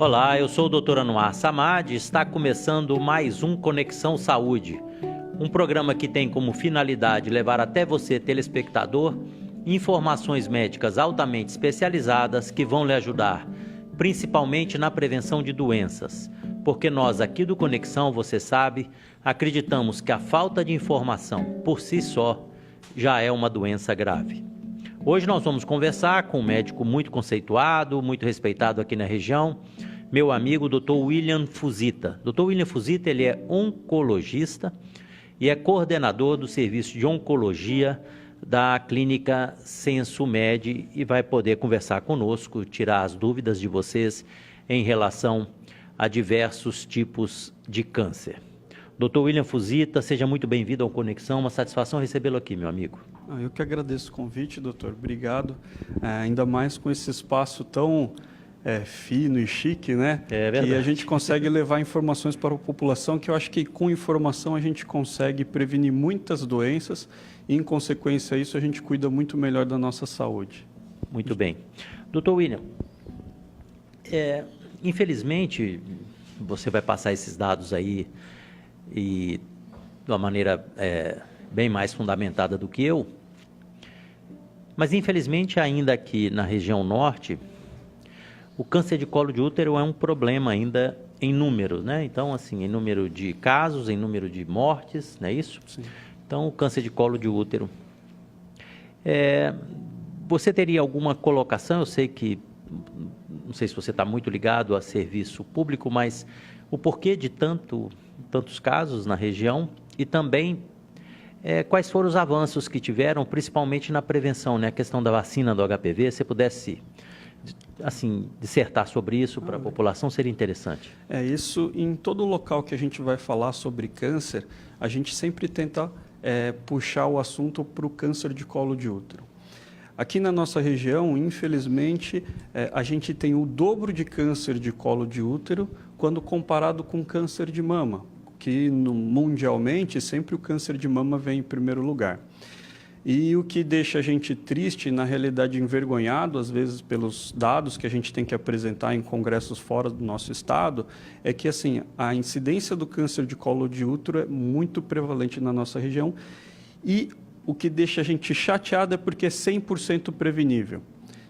Olá, eu sou o Dr. Anuar Samad e está começando mais um Conexão Saúde, um programa que tem como finalidade levar até você, telespectador, informações médicas altamente especializadas que vão lhe ajudar, principalmente na prevenção de doenças, porque nós aqui do Conexão, você sabe, acreditamos que a falta de informação por si só já é uma doença grave. Hoje nós vamos conversar com um médico muito conceituado, muito respeitado aqui na região, meu amigo Dr. William Fuzita. Dr. William Fuzita, ele é oncologista e é coordenador do serviço de oncologia da clínica SensoMed e vai poder conversar conosco, tirar as dúvidas de vocês em relação a diversos tipos de câncer. Dr. William Fuzita, seja muito bem-vindo ao Conexão, uma satisfação recebê-lo aqui, meu amigo. Eu que agradeço o convite, doutor, obrigado, ainda mais com esse espaço tão fino e chique, né? É verdade. Que a gente consegue levar informações para a população, que eu acho que com informação a gente consegue prevenir muitas doenças e, em consequência disso, a gente cuida muito melhor da nossa saúde. Muito bem. Dr. William, infelizmente, você vai passar esses dados aí e de uma maneira bem mais fundamentada do que eu, mas infelizmente ainda aqui na região norte, o câncer de colo de útero é um problema ainda em número, né? Então, assim, em número de casos, em número de mortes, não é isso? Sim. Então, o câncer de colo de útero. Você teria alguma colocação? Eu sei que, não sei se você está muito ligado a serviço público, mas o porquê de tantos casos na região e também quais foram os avanços que tiveram, principalmente na prevenção, né? A questão da vacina do HPV, se pudesse assim, dissertar sobre isso para a população, seria interessante. Isso em todo local que a gente vai falar sobre câncer, a gente sempre tenta puxar o assunto para o câncer de colo de útero. Aqui na nossa região, infelizmente, a gente tem o dobro de câncer de colo de útero quando comparado com câncer de mama, que mundialmente sempre o câncer de mama vem em primeiro lugar. E o que deixa a gente triste, na realidade envergonhado, às vezes pelos dados que a gente tem que apresentar em congressos fora do nosso estado, é que assim, a incidência do câncer de colo de útero é muito prevalente na nossa região e o que deixa a gente chateado é porque é 100% prevenível.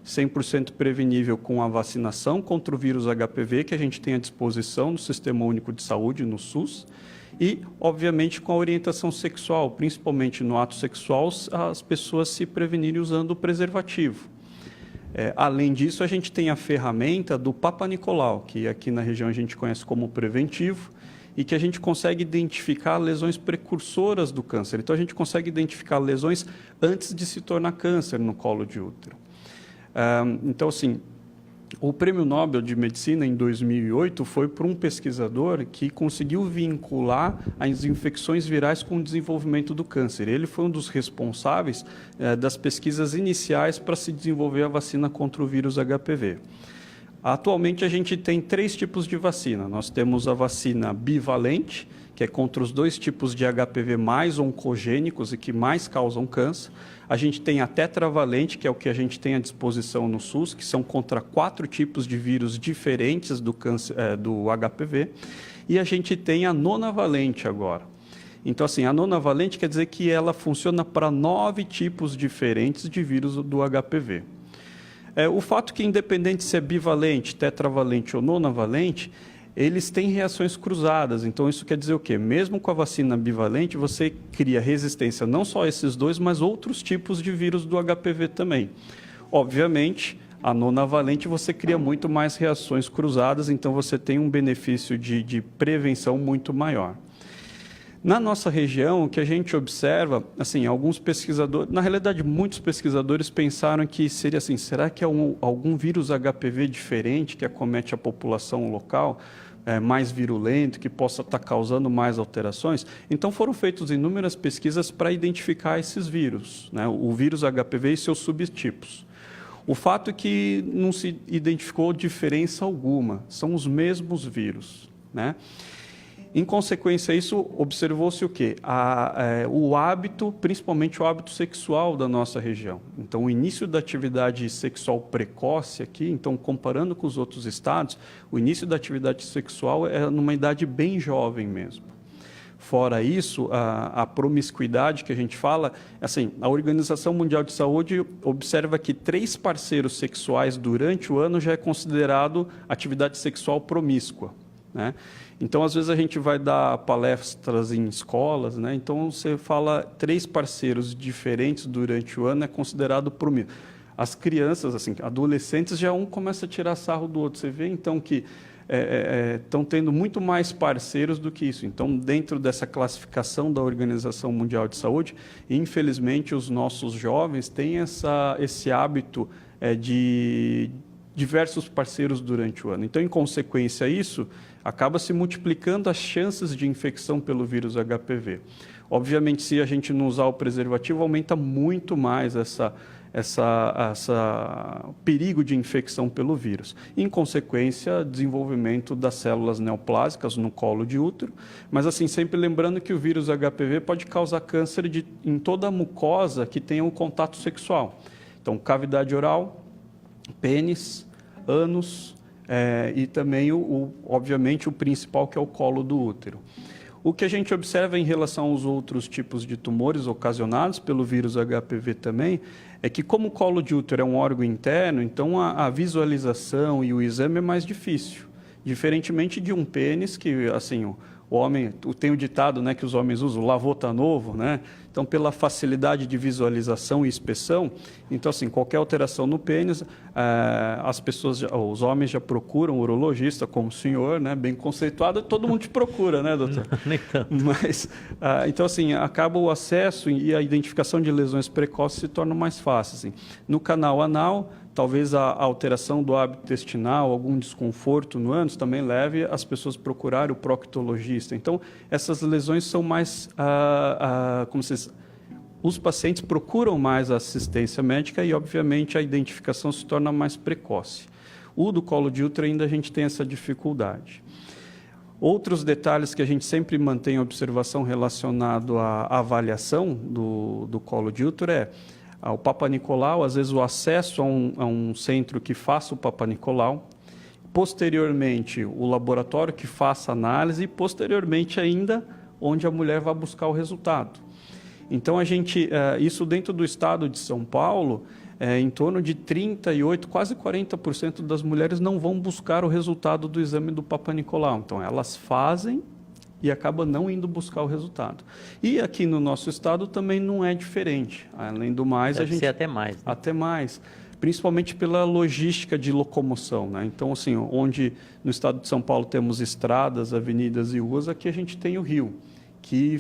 100% prevenível com a vacinação contra o vírus HPV que a gente tem à disposição no Sistema Único de Saúde, no SUS, e, obviamente, com a orientação sexual, principalmente no ato sexual, as pessoas se prevenirem usando o preservativo. Além disso, a gente tem a ferramenta do Papa Nicolau, que aqui na região a gente conhece como preventivo, e que a gente consegue identificar lesões precursoras do câncer. Então, a gente consegue identificar lesões antes de se tornar câncer no colo de útero. Então, assim, o Prêmio Nobel de Medicina, em 2008, foi por um pesquisador que conseguiu vincular as infecções virais com o desenvolvimento do câncer. Ele foi um dos responsáveis das pesquisas iniciais para se desenvolver a vacina contra o vírus HPV. Atualmente, a gente tem 3 tipos de vacina. Nós temos a vacina bivalente, que é contra os 2 tipos de HPV mais oncogênicos e que mais causam câncer. A gente tem a tetravalente, que é o que a gente tem à disposição no SUS, que são contra 4 tipos de vírus diferentes do câncer, do HPV. E a gente tem a nonavalente agora. Então, assim, a nonavalente quer dizer que ela funciona para 9 tipos diferentes de vírus do HPV. O fato que, independente se é bivalente, tetravalente ou nonavalente, eles têm reações cruzadas. Então, isso quer dizer o quê? Mesmo com a vacina bivalente, você cria resistência não só a esses 2, mas outros tipos de vírus do HPV também. Obviamente, a nonavalente você cria muito mais reações cruzadas, então você tem um benefício de prevenção muito maior. Na nossa região, o que a gente observa, assim, alguns pesquisadores, na realidade muitos pesquisadores pensaram que seria assim, será que é algum vírus HPV diferente que acomete a população local, mais virulento, que possa estar causando mais alterações? Então foram feitas inúmeras pesquisas para identificar esses vírus, né? O vírus HPV e seus subtipos. O fato é que não se identificou diferença alguma, são os mesmos vírus, né? Em consequência a isso, observou-se o quê? O hábito, principalmente o hábito sexual da nossa região. Então, o início da atividade sexual precoce aqui, então, comparando com os outros estados, o início da atividade sexual é numa idade bem jovem mesmo. Fora isso, a promiscuidade que a gente fala, assim, a Organização Mundial de Saúde observa que 3 parceiros sexuais durante o ano já é considerado atividade sexual promíscua, né? Então, às vezes a gente vai dar palestras em escolas, né? Então você fala 3 parceiros diferentes durante o ano é considerado promíscuo. As crianças, assim, adolescentes, já um começa a tirar sarro do outro. Você vê então que estão tendo muito mais parceiros do que isso. Então, dentro dessa classificação da Organização Mundial de Saúde, infelizmente, os nossos jovens têm esse hábito de diversos parceiros durante o ano. Então, em consequência a isso, acaba se multiplicando as chances de infecção pelo vírus HPV. Obviamente, se a gente não usar o preservativo, aumenta muito mais essa perigo de infecção pelo vírus. Em consequência, desenvolvimento das células neoplásicas no colo de útero, mas assim, sempre lembrando que o vírus HPV pode causar câncer em toda a mucosa que tenha um contato sexual. Então, cavidade oral, pênis, ânus e também, obviamente, o principal, que é o colo do útero. O que a gente observa em relação aos outros tipos de tumores ocasionados pelo vírus HPV também é que, como o colo de útero é um órgão interno, então a visualização e o exame é mais difícil. Diferentemente de um pênis, que assim, o homem, tem o ditado, né, que os homens usam, lavou tá novo, né? Então, pela facilidade de visualização e inspeção, então assim, qualquer alteração no pênis, os homens já procuram o urologista, como o senhor, né, bem conceituado, todo mundo te procura, né, doutor? Nem tanto. Mas, então assim, acaba o acesso e a identificação de lesões precoces se torna mais fácil. Assim. No canal anal, talvez a alteração do hábito intestinal, algum desconforto no ânus, também leve as pessoas a procurar o proctologista. Então, essas lesões são mais, os pacientes procuram mais a assistência médica e, obviamente, a identificação se torna mais precoce. O do colo de útero ainda a gente tem essa dificuldade. Outros detalhes que a gente sempre mantém em observação relacionado à avaliação do colo de útero o Papa Nicolau, às vezes o acesso a um centro que faça o Papa Nicolau, posteriormente o laboratório que faça a análise e posteriormente ainda onde a mulher vai buscar o resultado. Então isso dentro do estado de São Paulo, em torno de 38%, quase 40% das mulheres não vão buscar o resultado do exame do Papa Nicolau. Então elas fazem e acaba não indo buscar o resultado. E aqui no nosso estado também não é diferente. Além do mais, Deve ser até mais. Né? Até mais. Principalmente pela logística de locomoção, né? Então, assim, onde no estado de São Paulo temos estradas, avenidas e ruas, aqui a gente tem o rio, que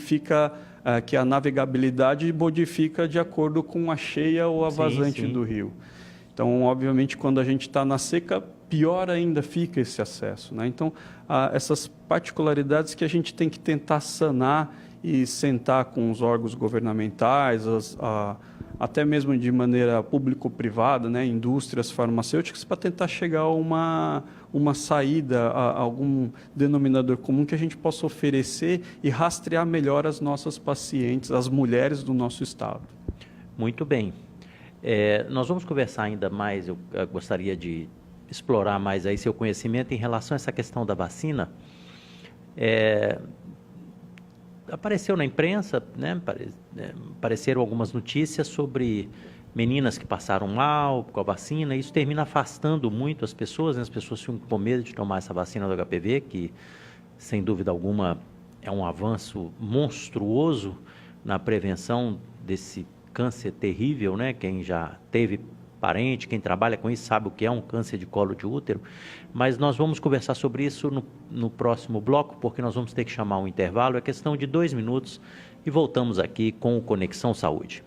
a navegabilidade modifica de acordo com a cheia ou a vazante do rio. Então, obviamente, quando a gente está na seca, pior ainda fica esse acesso, né? Então, essas particularidades que a gente tem que tentar sanar e sentar com os órgãos governamentais, até mesmo de maneira público-privada, né? Indústrias farmacêuticas, para tentar chegar a uma saída, a algum denominador comum que a gente possa oferecer e rastrear melhor as nossas pacientes, as mulheres do nosso estado. Muito bem. Nós vamos conversar ainda mais, eu gostaria de explorar mais aí seu conhecimento em relação a essa questão da vacina. Apareceu na imprensa, né, apareceram algumas notícias sobre meninas que passaram mal com a vacina, e isso termina afastando muito as pessoas, né? As pessoas ficam com medo de tomar essa vacina do HPV, que, sem dúvida alguma, é um avanço monstruoso na prevenção desse câncer terrível, né? Quem já teve parente, quem trabalha com isso sabe o que é um câncer de colo de útero, mas nós vamos conversar sobre isso no próximo bloco, porque nós vamos ter que chamar um intervalo, é questão de 2 minutos e voltamos aqui com o Conexão Saúde.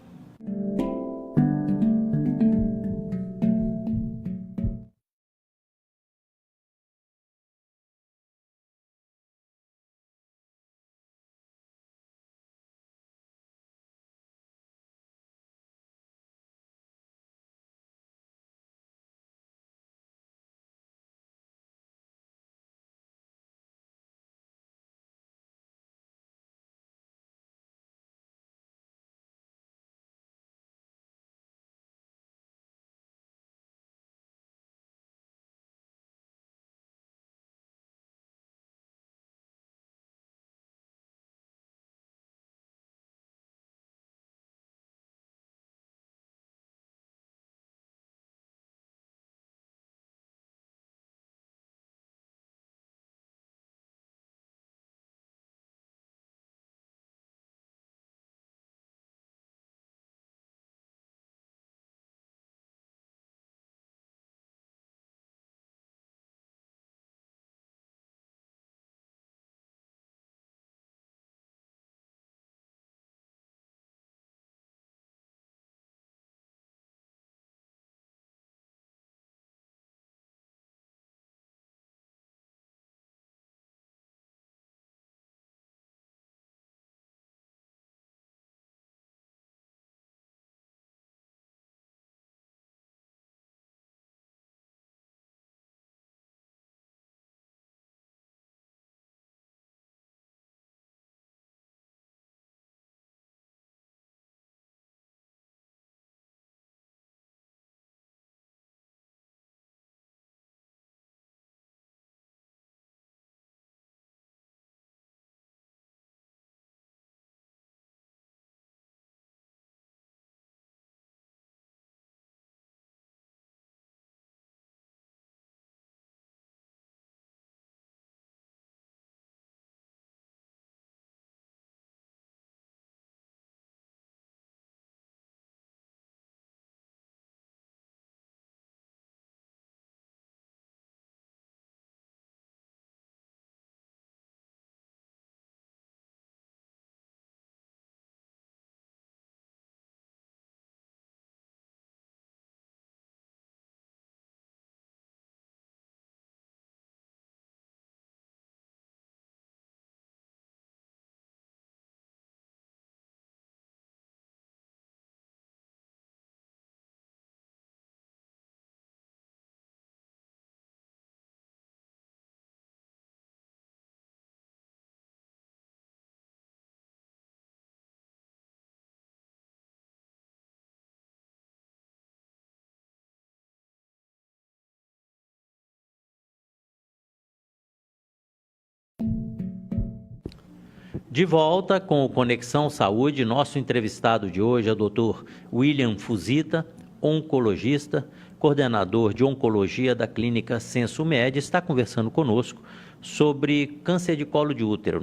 De volta com o Conexão Saúde, nosso entrevistado de hoje é o Dr. William Fuzita, oncologista, coordenador de oncologia da clínica SensoMed, está conversando conosco sobre câncer de colo de útero.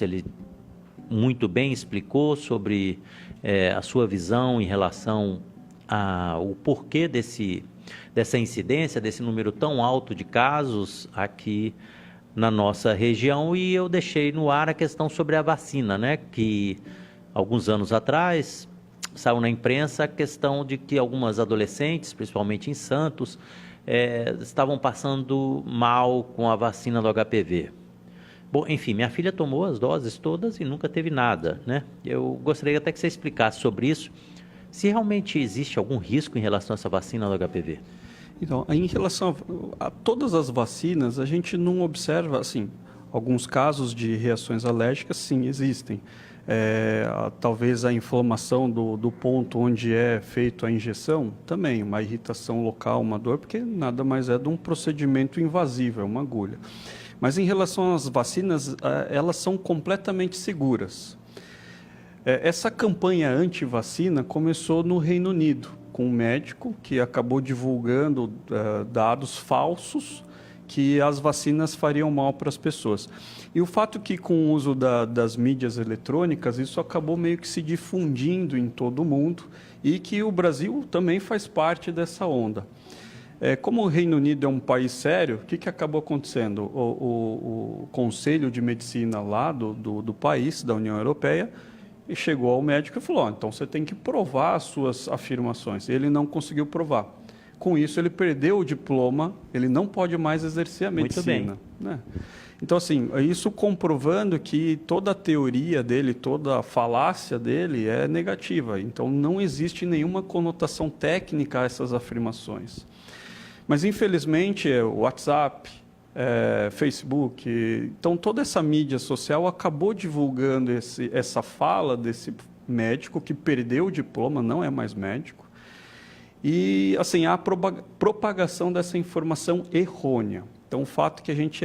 Ele muito bem explicou sobre a sua visão em relação ao porquê dessa incidência, desse número tão alto de casos aqui na nossa região, e eu deixei no ar a questão sobre a vacina, né? Que alguns anos atrás saiu na imprensa a questão de que algumas adolescentes, principalmente em Santos, estavam passando mal com a vacina do HPV. Bom, enfim, minha filha tomou as doses todas e nunca teve nada, né? Eu gostaria até que você explicasse sobre isso, se realmente existe algum risco em relação a essa vacina do HPV. Então, em relação a todas as vacinas, a gente não observa, assim, alguns casos de reações alérgicas, sim, existem. Talvez a inflamação do ponto onde é feita a injeção, também, uma irritação local, uma dor, porque nada mais é de um procedimento invasivo, é uma agulha. Mas em relação às vacinas, elas são completamente seguras. Essa campanha anti-vacina começou no Reino Unido, com um médico que acabou divulgando dados falsos que as vacinas fariam mal para as pessoas. E o fato que, com o uso das mídias eletrônicas, isso acabou meio que se difundindo em todo o mundo e que o Brasil também faz parte dessa onda. Como o Reino Unido é um país sério, o que acabou acontecendo? O Conselho de Medicina lá do país, da União Europeia, chegou ao médico e falou, então você tem que provar as suas afirmações. Ele não conseguiu provar. Com isso, ele perdeu o diploma, ele não pode mais exercer a medicina. Muito bem. Né? Então, assim, isso comprovando que toda a teoria dele, toda a falácia dele é negativa. Então, não existe nenhuma conotação técnica a essas afirmações. Mas, infelizmente, o WhatsApp, Facebook, então toda essa mídia social acabou divulgando essa fala desse médico que perdeu o diploma, não é mais médico, e assim, há a propagação dessa informação errônea. Então o fato é que a gente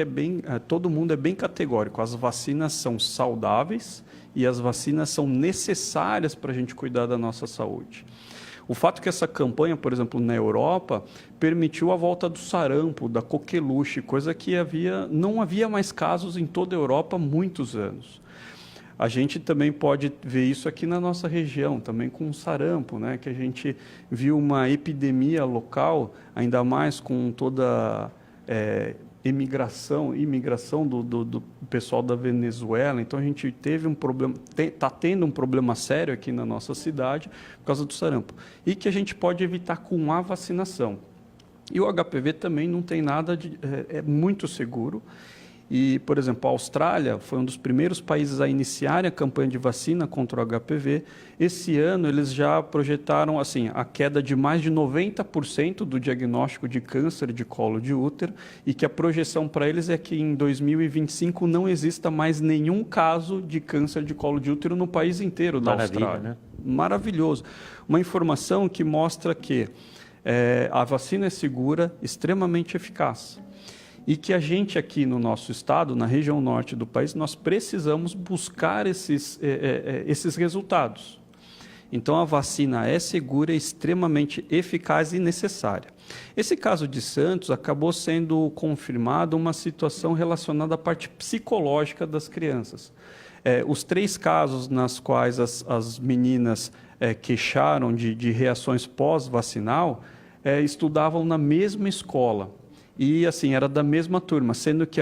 todo mundo é bem categórico, as vacinas são saudáveis e as vacinas são necessárias para a gente cuidar da nossa saúde. O fato que essa campanha, por exemplo, na Europa, permitiu a volta do sarampo, da coqueluche, coisa que não havia mais casos em toda a Europa há muitos anos. A gente também pode ver isso aqui na nossa região, também com o sarampo, né? Que a gente viu uma epidemia local, ainda mais com toda imigração do pessoal da Venezuela. Então a gente teve um problema, está tendo um problema sério aqui na nossa cidade por causa do sarampo. E que a gente pode evitar com a vacinação. E o HPV também não tem nada é muito seguro. E, por exemplo, a Austrália foi um dos primeiros países a iniciarem a campanha de vacina contra o HPV. Esse ano, eles já projetaram assim, a queda de mais de 90% do diagnóstico de câncer de colo de útero e que a projeção para eles é que em 2025 não exista mais nenhum caso de câncer de colo de útero no país inteiro da Austrália. Né? Maravilhoso. Uma informação que mostra que a vacina é segura, extremamente eficaz. E que a gente aqui no nosso estado, na região norte do país, nós precisamos buscar esses resultados. Então, a vacina é segura, extremamente eficaz e necessária. Esse caso de Santos acabou sendo confirmado uma situação relacionada à parte psicológica das crianças. Os 3 casos nas quais as meninas queixaram de reações pós-vacinal estudavam na mesma escola. E, assim, era da mesma turma, sendo que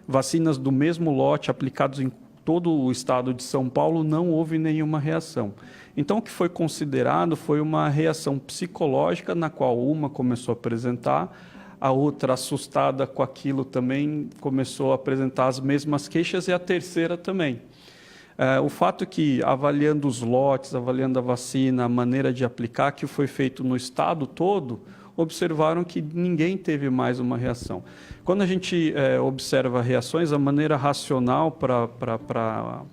vacinas do mesmo lote aplicados em todo o estado de São Paulo não houve nenhuma reação. Então, o que foi considerado foi uma reação psicológica, na qual uma começou a apresentar, a outra, assustada com aquilo, também começou a apresentar as mesmas queixas e a terceira também. O fato que, avaliando os lotes, avaliando a vacina, a maneira de aplicar, que foi feito no estado todo, observaram que ninguém teve mais uma reação. Quando a gente observa reações, a maneira racional para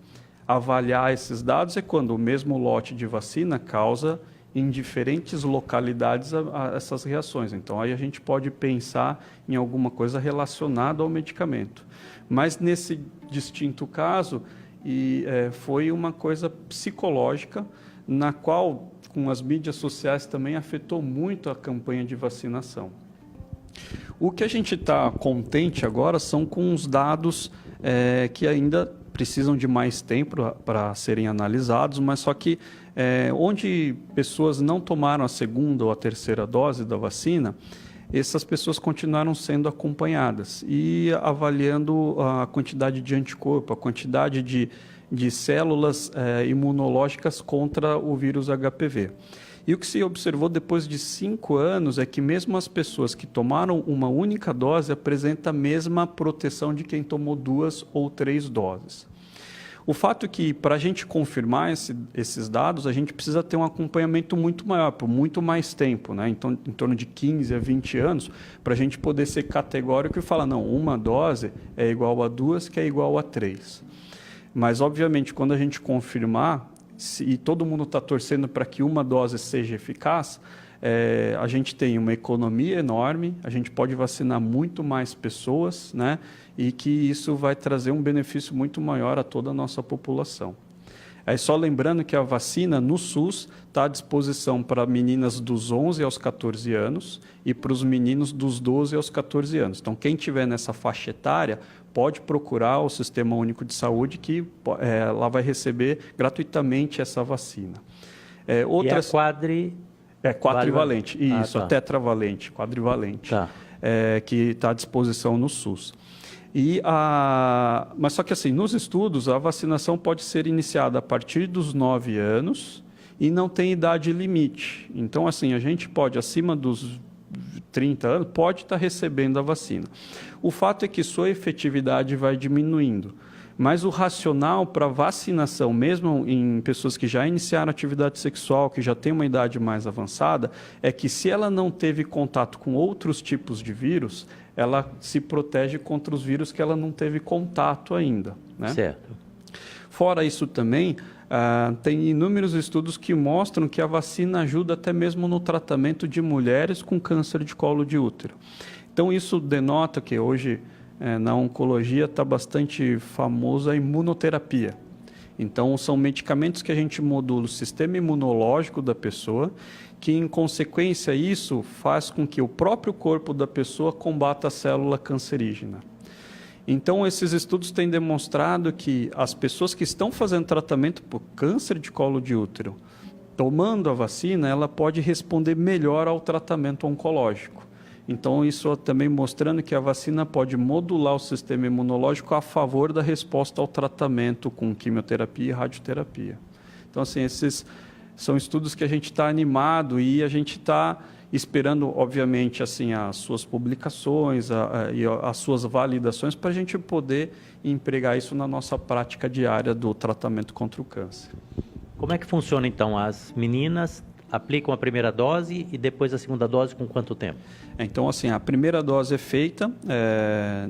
avaliar esses dados é quando o mesmo lote de vacina causa em diferentes localidades essas reações. Então, aí a gente pode pensar em alguma coisa relacionada ao medicamento. Mas, nesse distinto caso, e foi uma coisa psicológica, na qual, com as mídias sociais, também afetou muito a campanha de vacinação. O que a gente está contente agora são com os dados que ainda precisam de mais tempo para serem analisados, mas só que onde pessoas não tomaram a segunda ou a terceira dose da vacina, essas pessoas continuaram sendo acompanhadas e avaliando a quantidade de anticorpo, a quantidade de células imunológicas contra o vírus HPV. E o que se observou depois de 5 anos é que mesmo as pessoas que tomaram uma única dose apresentam a mesma proteção de quem tomou 2 ou 3 doses. O fato é que, para a gente confirmar esses dados, a gente precisa ter um acompanhamento muito maior, por muito mais tempo, né? Então, em torno de 15 a 20 anos, para a gente poder ser categórico e falar, não, uma dose é igual a 2, que é igual a 3. Mas, obviamente, quando a gente confirmar, e todo mundo está torcendo para que uma dose seja eficaz, a gente tem uma economia enorme, a gente pode vacinar muito mais pessoas, né? E que isso vai trazer um benefício muito maior a toda a nossa população. Só lembrando que a vacina no SUS está à disposição para meninas dos 11 aos 14 anos e para os meninos dos 12 aos 14 anos. Então, quem tiver nessa faixa etária pode procurar o Sistema Único de Saúde, que ela vai receber gratuitamente essa vacina. Outras... E a quadrivalente, isso, tá. A tetravalente, quadrivalente, tá. Que está à disposição no SUS. Mas só que assim, nos estudos, a vacinação pode ser iniciada a partir dos 9 anos e não tem idade limite. Então, assim, a gente pode, acima dos 30 anos, pode estar recebendo a vacina. O fato é que sua efetividade vai diminuindo. Mas o racional para vacinação, mesmo em pessoas que já iniciaram atividade sexual, que já têm uma idade mais avançada, é que se ela não teve contato com outros tipos de vírus, ela se protege contra os vírus que ela não teve contato ainda, né? Certo. Fora isso também, tem inúmeros estudos que mostram que a vacina ajuda até mesmo no tratamento de mulheres com câncer de colo de útero. Então isso denota que hoje na oncologia está bastante famosa a imunoterapia. Então, são medicamentos que a gente modula o sistema imunológico da pessoa, que, em consequência, isso faz com que o próprio corpo da pessoa combata a célula cancerígena. Então, esses estudos têm demonstrado que as pessoas que estão fazendo tratamento por câncer de colo de útero, tomando a vacina, ela pode responder melhor ao tratamento oncológico. Então, isso também mostrando que a vacina pode modular o sistema imunológico a favor da resposta ao tratamento com quimioterapia e radioterapia. Então, assim, esses são estudos que a gente está animado e a gente está esperando, obviamente, assim, as suas publicações e as suas validações para a gente poder empregar isso na nossa prática diária do tratamento contra o câncer. Como é que funciona, então? As meninas aplicam a primeira dose e depois a segunda dose com quanto tempo? Então, assim, a primeira dose é feita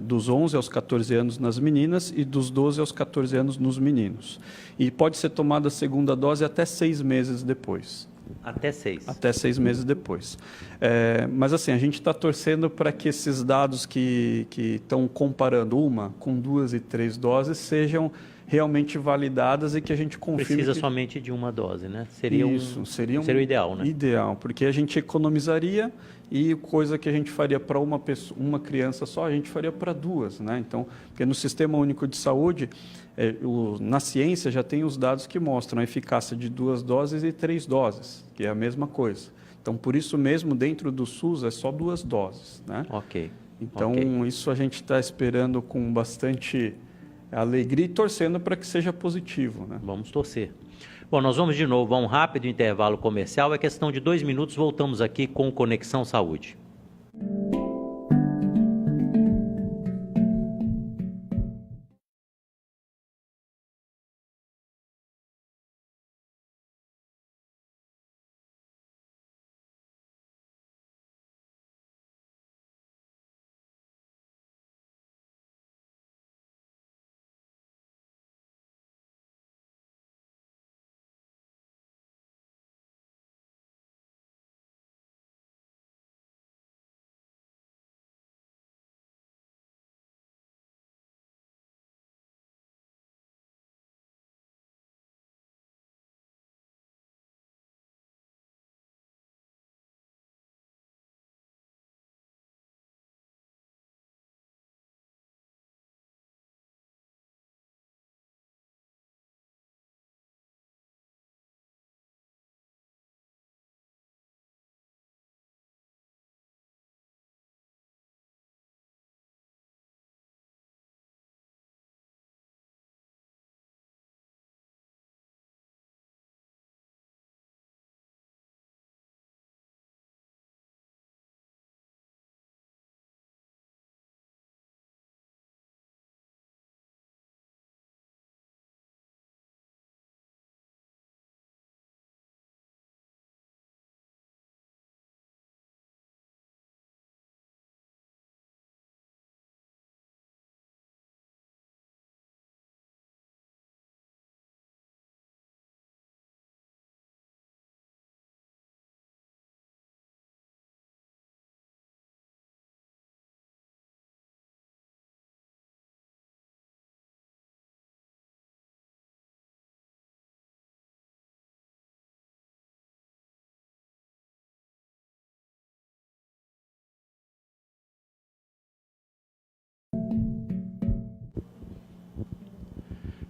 dos 11 aos 14 anos nas meninas e dos 12 aos 14 anos nos meninos. E pode ser tomada a segunda dose até 6 meses depois. Até 6? Até 6 meses depois. Mas, assim, a gente está torcendo para que esses dados que estão comparando uma com 2 e 3 doses sejam realmente validadas e que a gente confirme. Precisa somente de uma dose, né? Seria o ideal, né? Ideal, porque a gente economizaria e coisa que a gente faria para uma criança só, a gente faria para 2, né? Então, porque no Sistema Único de Saúde, na ciência já tem os dados que mostram a eficácia de 2 doses e 3 doses, que é a mesma coisa. Então, por isso mesmo, dentro do SUS é só 2 doses, né? Ok. Então, isso a gente está esperando com bastante alegria e torcendo para que seja positivo, né? Vamos torcer. Bom, nós vamos de novo a um rápido intervalo comercial. É questão de 2 minutos, voltamos aqui com Conexão Saúde.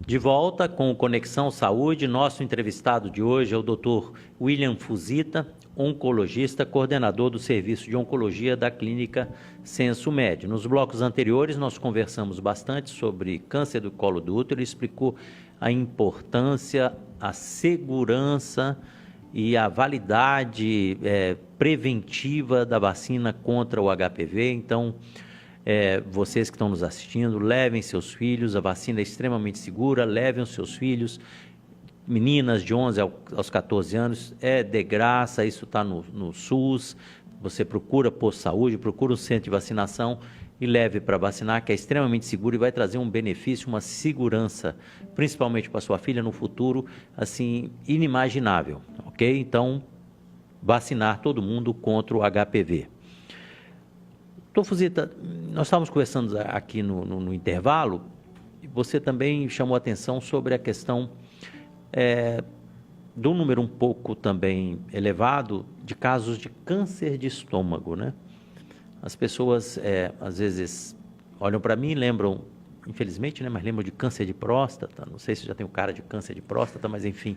De volta com o Conexão Saúde, nosso entrevistado de hoje é o Dr. William Fuzita, oncologista, coordenador do Serviço de Oncologia da Clínica Senso Med. Nos blocos anteriores, nós conversamos bastante sobre câncer do colo do útero, ele explicou a importância, a segurança e a validade preventiva da vacina contra o HPV. Então, vocês que estão nos assistindo, levem seus filhos, a vacina é extremamente segura, levem os seus filhos, meninas de 11 aos 14 anos, é de graça, isso está no SUS, você procura posto de saúde, procura um centro de vacinação e leve para vacinar, que é extremamente seguro e vai trazer um benefício, uma segurança, principalmente para sua filha no futuro, assim, inimaginável, ok? Então, vacinar todo mundo contra o HPV. Doutor Fuzita, nós estávamos conversando aqui no intervalo, e você também chamou a atenção sobre a questão do número um pouco também elevado de casos de câncer de estômago, né? As pessoas, às vezes, olham para mim e lembram, infelizmente, né, mas lembram de câncer de próstata, não sei se já tem um cara de câncer de próstata, mas enfim,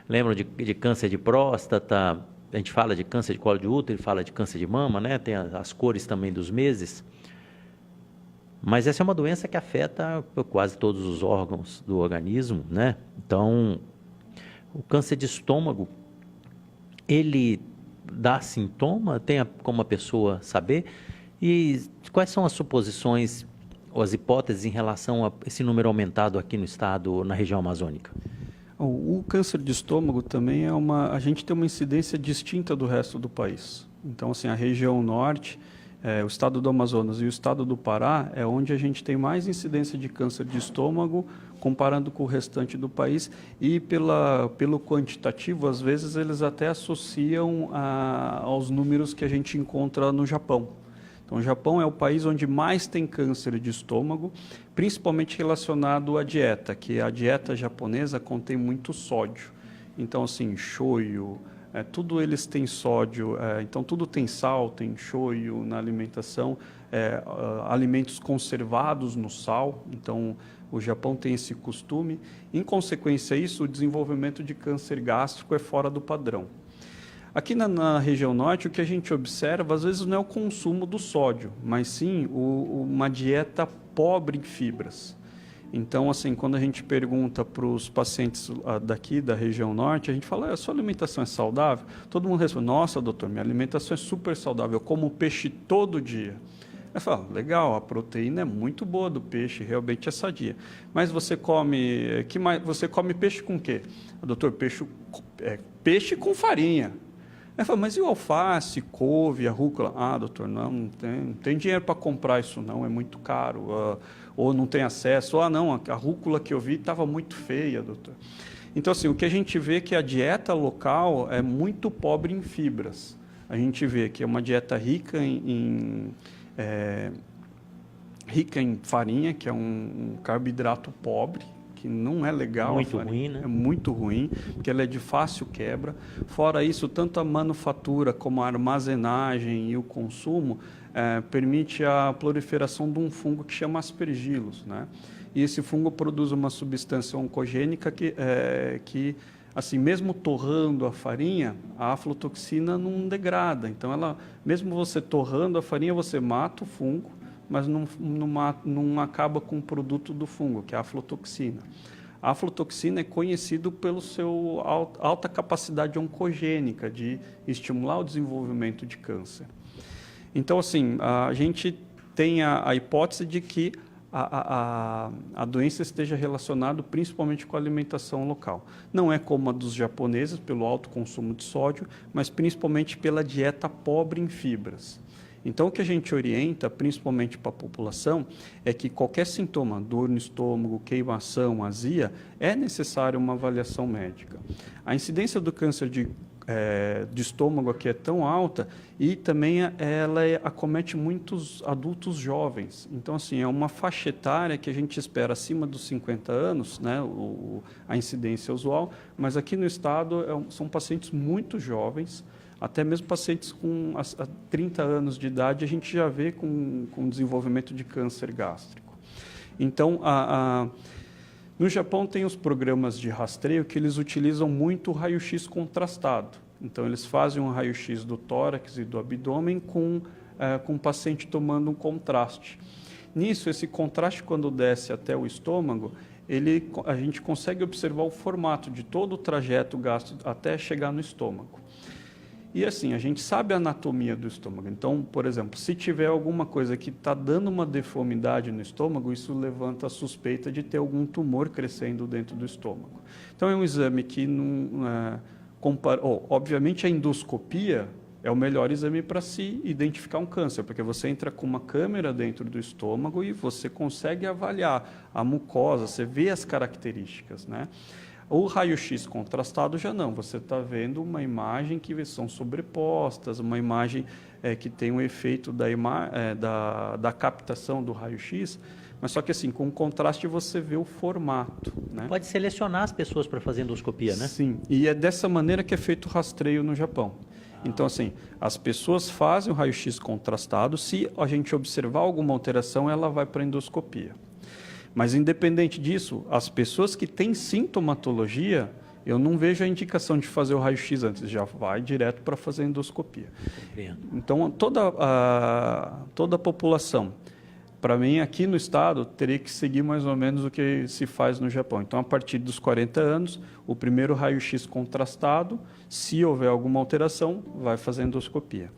lembram de câncer de próstata. A gente fala de câncer de colo de útero, fala de câncer de mama, né? Tem as cores também dos meses. Mas essa é uma doença que afeta quase todos os órgãos do organismo, né? Então, o câncer de estômago, ele dá sintoma? Tem como a pessoa saber? E quais são as suposições ou as hipóteses em relação a esse número aumentado aqui no estado, na região amazônica? O câncer de estômago também a gente tem uma incidência distinta do resto do país. Então, assim, a região norte, o estado do Amazonas e o estado do Pará é onde a gente tem mais incidência de câncer de estômago, comparando com o restante do país. E pelo quantitativo, às vezes, eles até associam aos números que a gente encontra no Japão. Então, o Japão é o país onde mais tem câncer de estômago, principalmente relacionado à dieta, que a dieta japonesa contém muito sódio. Então, assim, shoyu, tudo eles têm sódio, então tudo tem sal, tem shoyu na alimentação, alimentos conservados no sal, então o Japão tem esse costume. Em consequência a isso, o desenvolvimento de câncer gástrico é fora do padrão. Aqui na região norte, o que a gente observa, às vezes, não é o consumo do sódio, mas sim uma dieta pobre em fibras. Então, assim, quando a gente pergunta para os pacientes daqui da região norte, a gente fala, a sua alimentação é saudável? Todo mundo responde, nossa, doutor, minha alimentação é super saudável, eu como peixe todo dia. Eu falo, legal, a proteína é muito boa do peixe, realmente é sadia. Mas você come peixe com o quê? Doutor, peixe com farinha. Aí fala, mas e o alface, couve, a rúcula? Ah, doutor, não tem dinheiro para comprar isso não, é muito caro, ou não tem acesso, não, a rúcula que eu vi estava muito feia, doutor. Então, assim, o que a gente vê é que a dieta local é muito pobre em fibras. A gente vê que é uma dieta rica em farinha, que é um carboidrato pobre, que não é legal. Muito ruim, né? É muito ruim, porque ela é de fácil quebra. Fora isso, tanto a manufatura como a armazenagem e o consumo permite a proliferação de um fungo que chama aspergillus, né? E esse fungo produz uma substância oncogênica que assim, mesmo torrando a farinha, a aflotoxina não degrada. Então, mesmo você torrando a farinha, você mata o fungo, mas não acaba com o produto do fungo, que é a aflotoxina. A aflotoxina é conhecido pelo seu alta capacidade oncogênica de estimular o desenvolvimento de câncer. Então, assim, a gente tem a hipótese de que a doença esteja relacionada principalmente com a alimentação local. Não é como a dos japoneses, pelo alto consumo de sódio, mas principalmente pela dieta pobre em fibras. Então, o que a gente orienta, principalmente para a população, é que qualquer sintoma, dor no estômago, queimação, azia, é necessário uma avaliação médica. A incidência do câncer de estômago aqui é tão alta e também ela acomete muitos adultos jovens. Então, assim, é uma faixa etária que a gente espera acima dos 50 anos, né, a incidência usual, mas aqui no estado são pacientes muito jovens, até mesmo pacientes com 30 anos de idade, a gente já vê com desenvolvimento de câncer gástrico. Então, No Japão tem os programas de rastreio que eles utilizam muito o raio-x contrastado. Então, eles fazem um raio-x do tórax e do abdômen com o paciente tomando um contraste. Nisso, esse contraste, quando desce até o estômago, a gente consegue observar o formato de todo o trajeto gasto até chegar no estômago. E assim, a gente sabe a anatomia do estômago. Então, por exemplo, se tiver alguma coisa que está dando uma deformidade no estômago, isso levanta a suspeita de ter algum tumor crescendo dentro do estômago. Então, é um exame que, obviamente, a endoscopia é o melhor exame para se identificar um câncer, porque você entra com uma câmera dentro do estômago e você consegue avaliar a mucosa, você vê as características, né? O raio-x contrastado já não, você está vendo uma imagem que são sobrepostas, uma imagem que tem um efeito da captação do raio-x, mas só que assim, com contraste você vê o formato, né? Pode selecionar as pessoas para fazer endoscopia, né? Sim, e é dessa maneira que é feito o rastreio no Japão. Então, assim, as pessoas fazem o raio-x contrastado, se a gente observar alguma alteração, ela vai para a endoscopia. Mas, independente disso, as pessoas que têm sintomatologia, eu não vejo a indicação de fazer o raio-x antes, já vai direto para fazer a endoscopia. Então, toda a população, para mim, aqui no estado, teria que seguir mais ou menos o que se faz no Japão. Então, a partir dos 40 anos, o primeiro raio-x contrastado, se houver alguma alteração, vai fazer endoscopia.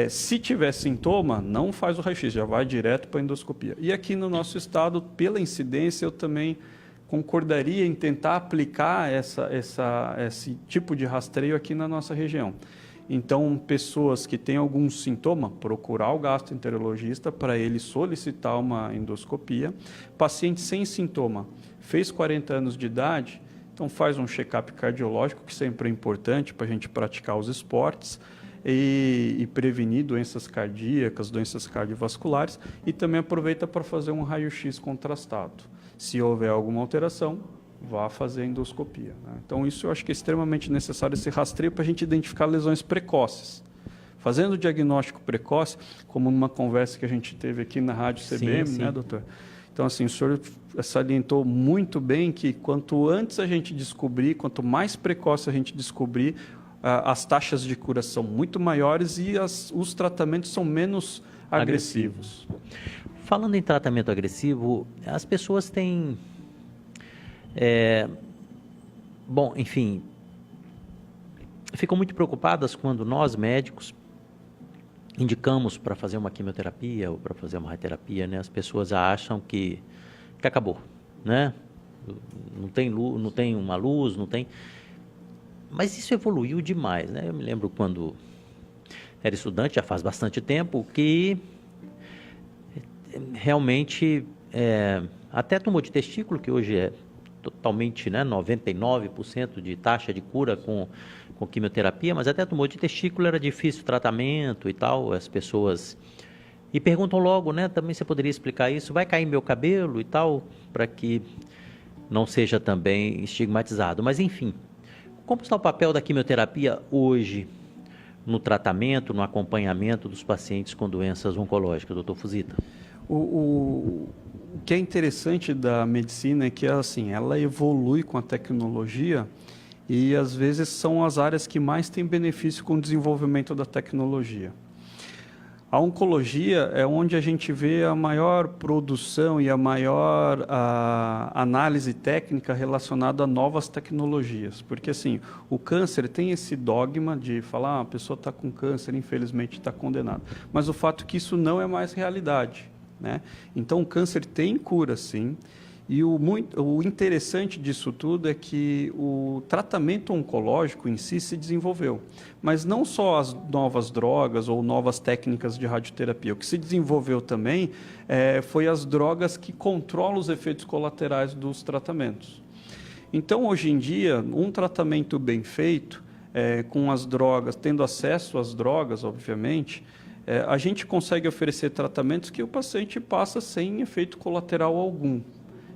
Se tiver sintoma, não faz o raio-x, já vai direto para a endoscopia. E aqui no nosso estado, pela incidência, eu também concordaria em tentar aplicar esse tipo de rastreio aqui na nossa região. Então, pessoas que têm algum sintoma, procurar o gastroenterologista para ele solicitar uma endoscopia. Paciente sem sintoma, fez 40 anos de idade, então faz um check-up cardiológico, que sempre é importante para a gente praticar os esportes e prevenir doenças cardíacas, doenças cardiovasculares, e também aproveita para fazer um raio-x contrastado. Se houver alguma alteração, vá fazer endoscopia, né? Então, isso eu acho que é extremamente necessário, esse rastreio, para a gente identificar lesões precoces. Fazendo o diagnóstico precoce, como numa conversa que a gente teve aqui na Rádio CBM, sim. Né, doutor? Então, assim, o senhor salientou muito bem que quanto antes a gente descobrir, quanto mais precoce a gente descobrir, as taxas de cura são muito maiores e os tratamentos são menos agressivos. Falando em tratamento agressivo, as pessoas têm... bom, enfim, ficam muito preocupadas quando nós, médicos, indicamos para fazer uma quimioterapia ou para fazer uma radioterapia, né? As pessoas acham que acabou, né? Não tem luz, não tem uma luz, não tem... Mas isso evoluiu demais, né? Eu me lembro quando era estudante, já faz bastante tempo, que realmente até tumor de testículo, que hoje é totalmente, né, 99% de taxa de cura com quimioterapia, mas até tumor de testículo era difícil o tratamento e tal, as pessoas... E perguntam logo, né, também você poderia explicar isso, vai cair meu cabelo e tal, para que não seja também estigmatizado. Mas, enfim, como está o papel da quimioterapia hoje no tratamento, no acompanhamento dos pacientes com doenças oncológicas, doutor Fuzita? O que é interessante da medicina é que assim, ela evolui com a tecnologia e às vezes são as áreas que mais têm benefício com o desenvolvimento da tecnologia. A oncologia é onde a gente vê a maior produção e a maior análise técnica relacionada a novas tecnologias. Porque assim, o câncer tem esse dogma de falar, a pessoa está com câncer, infelizmente está condenada. Mas o fato é que isso não é mais realidade, né? Então, o câncer tem cura, sim. E o interessante disso tudo é que o tratamento oncológico em si se desenvolveu. Mas não só as novas drogas ou novas técnicas de radioterapia. O que se desenvolveu também foi as drogas que controlam os efeitos colaterais dos tratamentos. Então, hoje em dia, um tratamento bem feito, com as drogas, tendo acesso às drogas, obviamente, a gente consegue oferecer tratamentos que o paciente passa sem efeito colateral algum.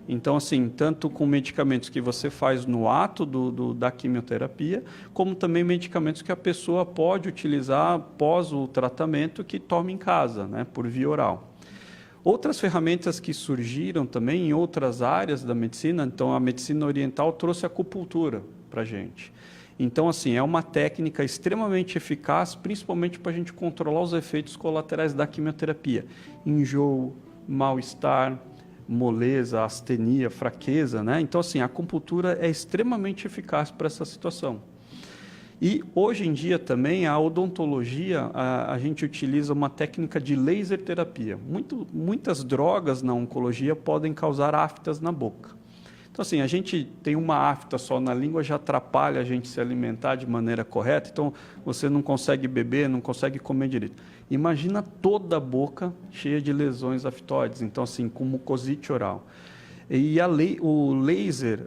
Então, assim, tanto com medicamentos que você faz no ato da quimioterapia, como também medicamentos que a pessoa pode utilizar após o tratamento que toma em casa, né, por via oral. Outras ferramentas que surgiram também em outras áreas da medicina, então a medicina oriental trouxe a acupuntura para a gente. Então, assim, é uma técnica extremamente eficaz, principalmente para a gente controlar os efeitos colaterais da quimioterapia. Enjoo, mal-estar, moleza, astenia, fraqueza, né? Então, assim, a acupuntura é extremamente eficaz para essa situação. E hoje em dia também a odontologia, a gente utiliza uma técnica de laser terapia. Muitas drogas na oncologia podem causar aftas na boca. Então, assim, a gente tem uma afta só na língua, já atrapalha a gente se alimentar de maneira correta, então você não consegue beber, não consegue comer direito. Imagina toda a boca cheia de lesões aftoides, então, assim, com mucosite oral. E o laser,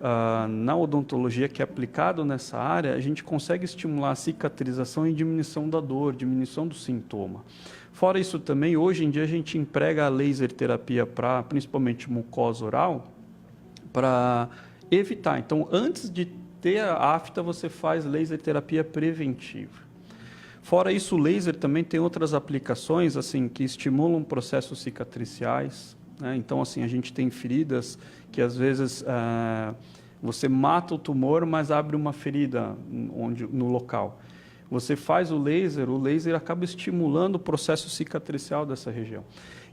na odontologia que é aplicado nessa área, a gente consegue estimular a cicatrização e diminuição da dor, diminuição do sintoma. Fora isso também, hoje em dia a gente emprega a laser terapia para, principalmente, mucosa oral, para evitar. Então, antes de ter a afta, você faz laser terapia preventiva. Fora isso, o laser também tem outras aplicações assim que estimulam processos cicatriciais, né? Então, assim, a gente tem feridas que às vezes você mata o tumor, mas abre uma ferida no local. Você faz o laser acaba estimulando o processo cicatricial dessa região.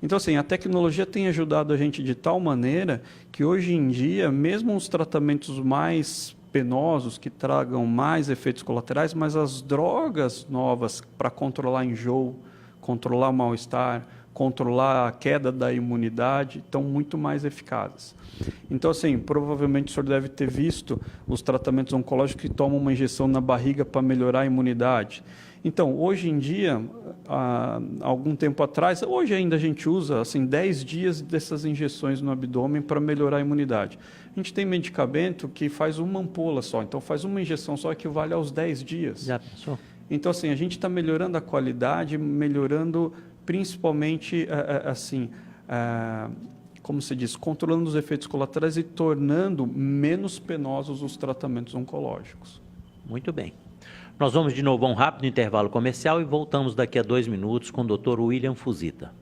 Então, assim, a tecnologia tem ajudado a gente de tal maneira que hoje em dia, mesmo os tratamentos mais penosos, que tragam mais efeitos colaterais, mas as drogas novas para controlar enjoo, controlar o mal-estar, controlar a queda da imunidade, estão muito mais eficazes. Então, assim, provavelmente o senhor deve ter visto os tratamentos oncológicos que tomam uma injeção na barriga para melhorar a imunidade. Então, hoje em dia, há algum tempo atrás, hoje ainda a gente usa assim, 10 dias dessas injeções no abdômen para melhorar a imunidade. A gente tem medicamento que faz uma ampola só, então faz uma injeção só, equivale aos 10 dias. Já pensou? Então, assim, a gente está melhorando a qualidade, melhorando principalmente, como se diz, controlando os efeitos colaterais e tornando menos penosos os tratamentos oncológicos. Muito bem. Nós vamos de novo a um rápido intervalo comercial e voltamos daqui a 2 minutos com o Dr. William Fuzita.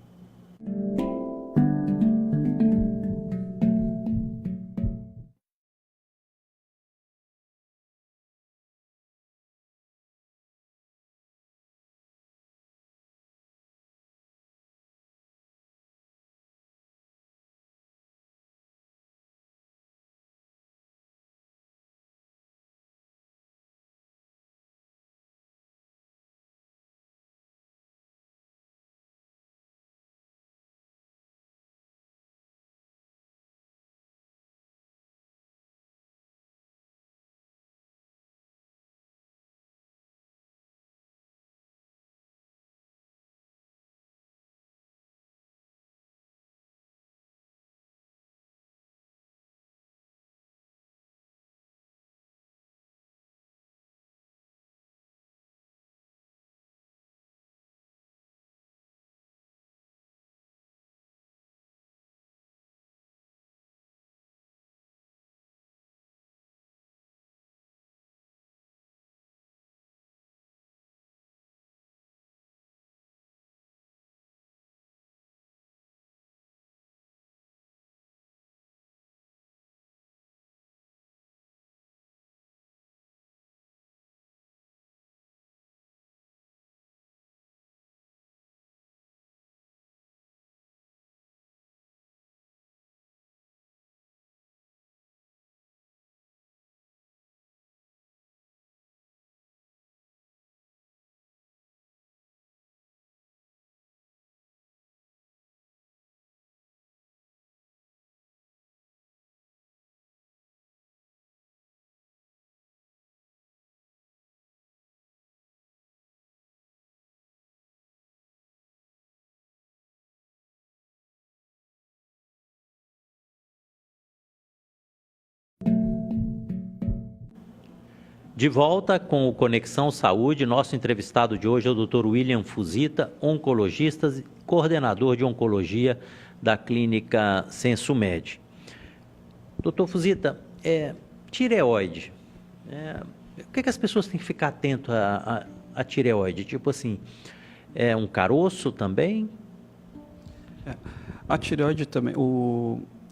De volta com o Conexão Saúde, nosso entrevistado de hoje é o Dr. William Fuzita, oncologista e coordenador de oncologia da clínica Sensumed. Dr. Fuzita, tireoide, o que as pessoas têm que ficar atento à tireoide? Tipo assim, é um caroço também? A tireoide também,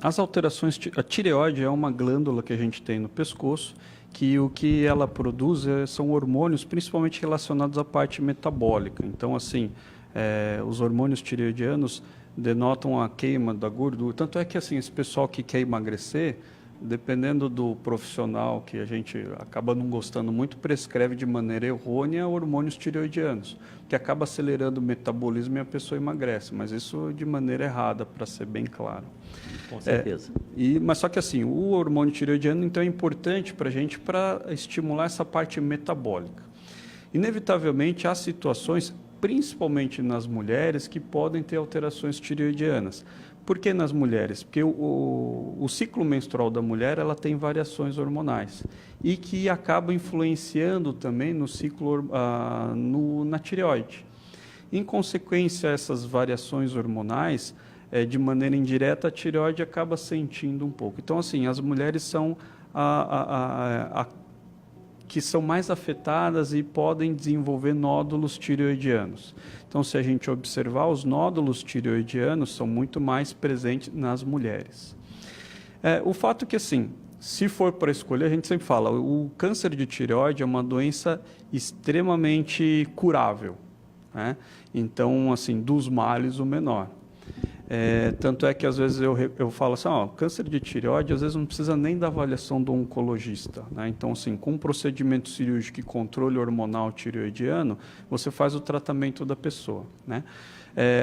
as alterações, a tireoide é uma glândula que a gente tem no pescoço, que o que ela produz são hormônios, principalmente relacionados à parte metabólica. Então, assim, os hormônios tireoidianos denotam a queima da gordura. Tanto é que, assim, esse pessoal que quer emagrecer, dependendo do profissional que a gente acaba não gostando muito, prescreve de maneira errônea hormônios tireoidianos, que acaba acelerando o metabolismo e a pessoa emagrece, mas isso de maneira errada, para ser bem claro. Com certeza. Mas só que assim, o hormônio tireoidiano então é importante para a gente para estimular essa parte metabólica. Inevitavelmente há situações, principalmente nas mulheres, que podem ter alterações tireoidianas. Por que nas mulheres? Porque o ciclo menstrual da mulher ela tem variações hormonais e que acaba influenciando também no ciclo na tireoide. Em consequência, essas variações hormonais, de maneira indireta, a tireoide acaba sentindo um pouco. Então, assim, as mulheres são que são mais afetadas e podem desenvolver nódulos tireoidianos. Então, se a gente observar, os nódulos tireoidianos são muito mais presentes nas mulheres. O fato é que, assim, se for para escolher, a gente sempre fala, o câncer de tireoide é uma doença extremamente curável, né? Então, assim, dos males o menor. Tanto é que às vezes eu falo assim, câncer de tireoide às vezes não precisa nem da avaliação do oncologista, né? Então, assim, com um procedimento cirúrgico e controle hormonal tireoidiano, você faz o tratamento da pessoa, né?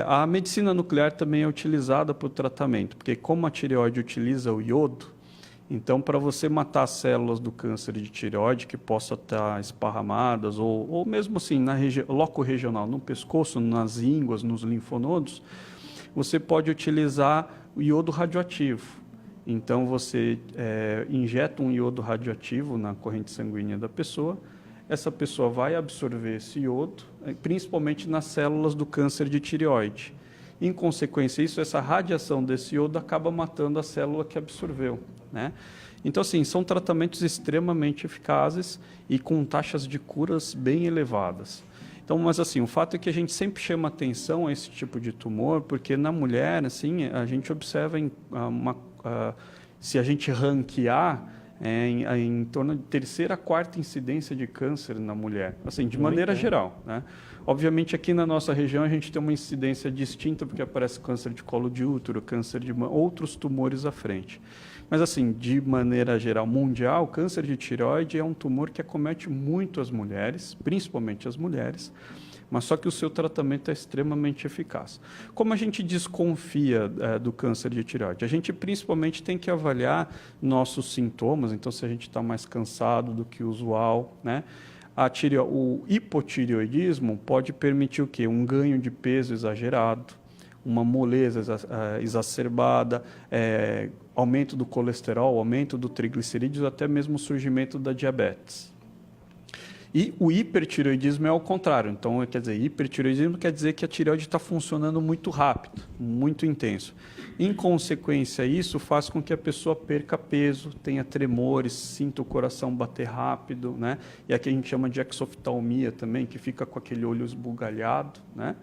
A medicina nuclear também é utilizada para o tratamento, porque como a tireoide utiliza o iodo, então, para você matar as células do câncer de tireoide que possam estar esparramadas, ou mesmo assim, na loco regional, no pescoço, nas ínguas, nos linfonodos, você pode utilizar o iodo radioativo. Então, você injeta um iodo radioativo na corrente sanguínea da pessoa, essa pessoa vai absorver esse iodo, principalmente nas células do câncer de tireoide. Em consequência disso, essa radiação desse iodo acaba matando a célula que absorveu, né? Então, assim, são tratamentos extremamente eficazes e com taxas de curas bem elevadas. Então, mas assim, o fato é que a gente sempre chama atenção a esse tipo de tumor, porque na mulher, assim, a gente observa se a gente ranquear, em torno de terceira a quarta incidência de câncer na mulher, assim, de maneira geral, né? Obviamente, aqui na nossa região, a gente tem uma incidência distinta, porque aparece câncer de colo de útero, câncer de outros tumores à frente. Mas, assim, de maneira geral, mundial, o câncer de tireoide é um tumor que acomete muito as mulheres, principalmente as mulheres, mas só que o seu tratamento é extremamente eficaz. Como a gente desconfia do câncer de tireoide? A gente principalmente tem que avaliar nossos sintomas, então se a gente está mais cansado do que o usual, né? O hipotireoidismo pode permitir o quê? Um ganho de peso exagerado, uma moleza exacerbada, aumento do colesterol, aumento do triglicerídeos, até mesmo o surgimento da diabetes. E o hipertireoidismo é ao contrário. Então, quer dizer, hipertireoidismo quer dizer que a tireoide está funcionando muito rápido, muito intenso. Em consequência, isso faz com que a pessoa perca peso, tenha tremores, sinta o coração bater rápido, né? E aqui a gente chama de exoftalmia também, que fica com aquele olho esbugalhado, né?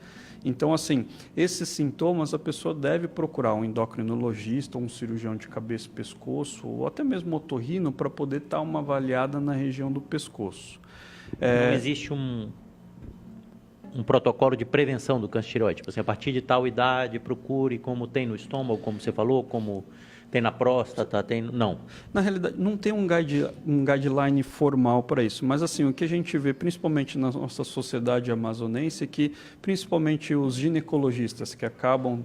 Então, assim, esses sintomas a pessoa deve procurar um endocrinologista, ou um cirurgião de cabeça e pescoço, ou até mesmo otorrino, para poder dar uma avaliada na região do pescoço. Não existe um protocolo de prevenção do câncer de tireoide? Tipo assim, a partir de tal idade, procure, como tem no estômago, como você falou, como tem na próstata, não. Na realidade, não tem um guideline formal para isso, mas assim, o que a gente vê, principalmente na nossa sociedade amazonense, é que principalmente os ginecologistas que acabam